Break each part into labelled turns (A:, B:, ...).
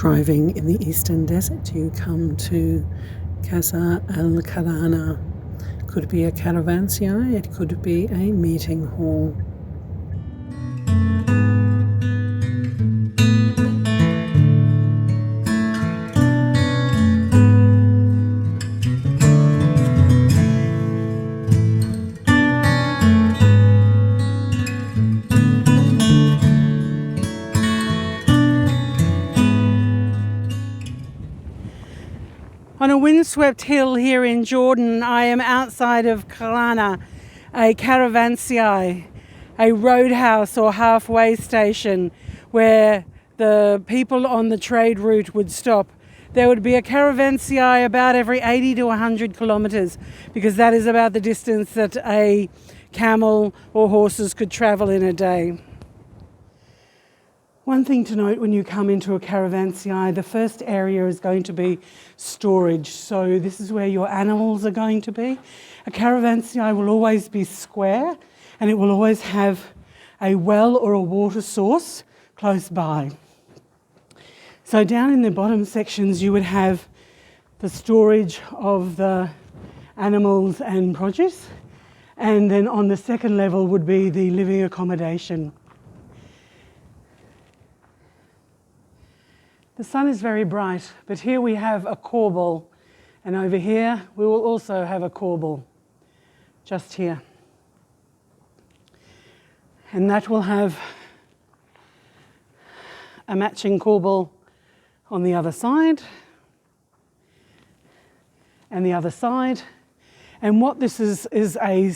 A: driving in the Eastern Desert, you come to Casa Al Karana. Could be a caravanserai, it could be a meeting hall. On a windswept hill here in Jordan, I am outside of Karana, a caravanserai, a roadhouse or halfway station where the people on the trade route would stop. There would be a caravanserai about every 80 to 100 kilometres because that is about the distance that a camel or horses could travel in a day. One thing to note when you come into a caravanserai, the first area is going to be storage. So this is where your animals are going to be. A caravanserai will always be square and it will always have a well or a water source close by. So down in the bottom sections you would have the storage of the animals and produce, and then on the second level would be the living accommodation. The sun is very bright, but here we have a corbel, and over here we will also have a corbel, just here. And that will have a matching corbel on the other side, and the other side. And what this is a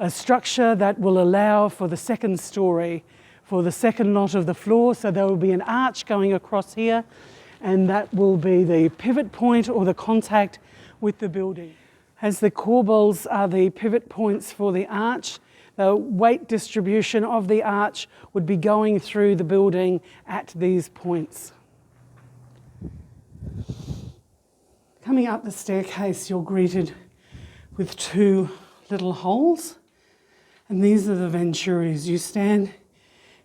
A: structure that will allow for the second story, for the second lot of the floor. So there will be an arch going across here, and that will be the pivot point or the contact with the building. As the corbels are the pivot points for the arch, the weight distribution of the arch would be going through the building at these points. Coming up the staircase, you're greeted with two little holes, and these are the venturis. You stand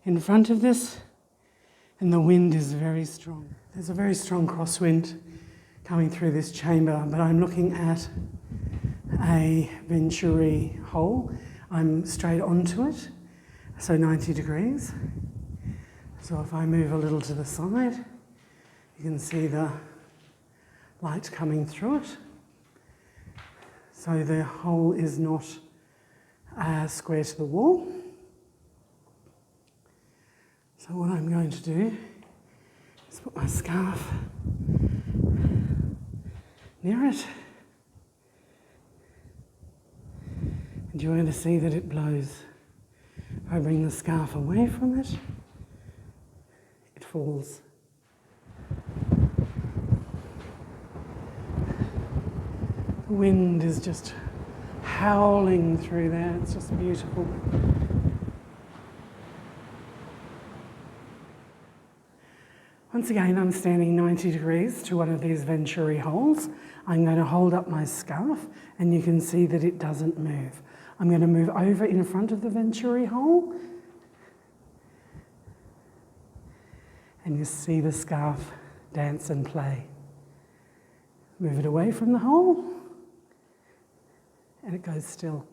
A: in front of this, and the wind is very strong. There's a very strong crosswind coming through this chamber, but I'm looking at a venturi hole. I'm straight onto it, so 90 degrees. So if I move a little to the side, you can see the light coming through it. So the hole is not square to the wall. So what I'm going to do is put my scarf near it, and you're going to see that it blows. If I bring the scarf away from it, it falls. The wind is just howling through there. It's just beautiful. Once again, I'm standing 90 degrees to one of these venturi holes. I'm going to hold up my scarf, and you can see that it doesn't move. I'm going to move over in front of the venturi hole, and you see the scarf dance and play. Move it away from the hole, and it goes still.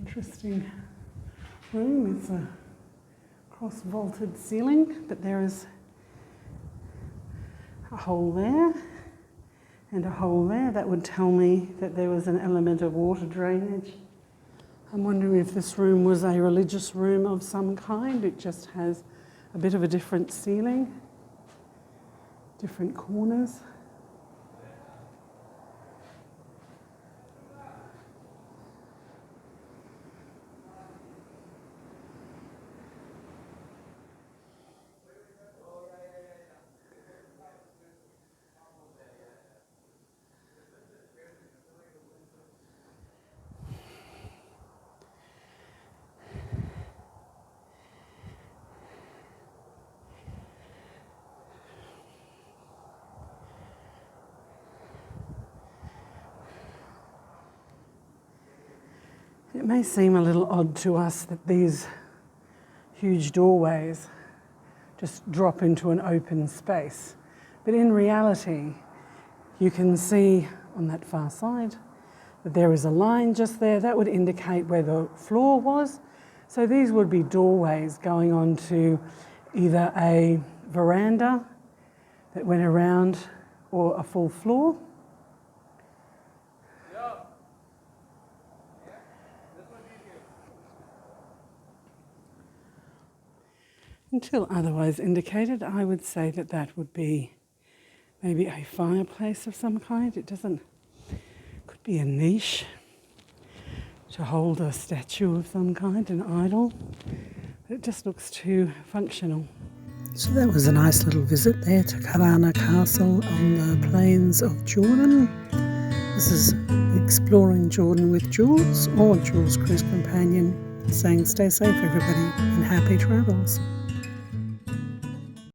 A: Interesting room. It's a cross-vaulted ceiling, but there is a hole there and a hole there. That would tell me that there was an element of water drainage. I'm wondering if this room was a religious room of some kind. It just has a bit of a different ceiling, different corners. It may seem a little odd to us that these huge doorways just drop into an open space, but in reality, you can see on that far side that there is a line just there that would indicate where the floor was. So these would be doorways going on to either a veranda that went around or a full floor. Until otherwise indicated, I would say that that would be maybe a fireplace of some kind. It doesn't, could be a niche to hold a statue of some kind, an idol. But it just looks too functional. So that was a nice little visit there to Karana Castle on the plains of Jordan. This is Exploring Jordan with Jules, or Jules Cruise Companion, saying stay safe everybody and happy travels.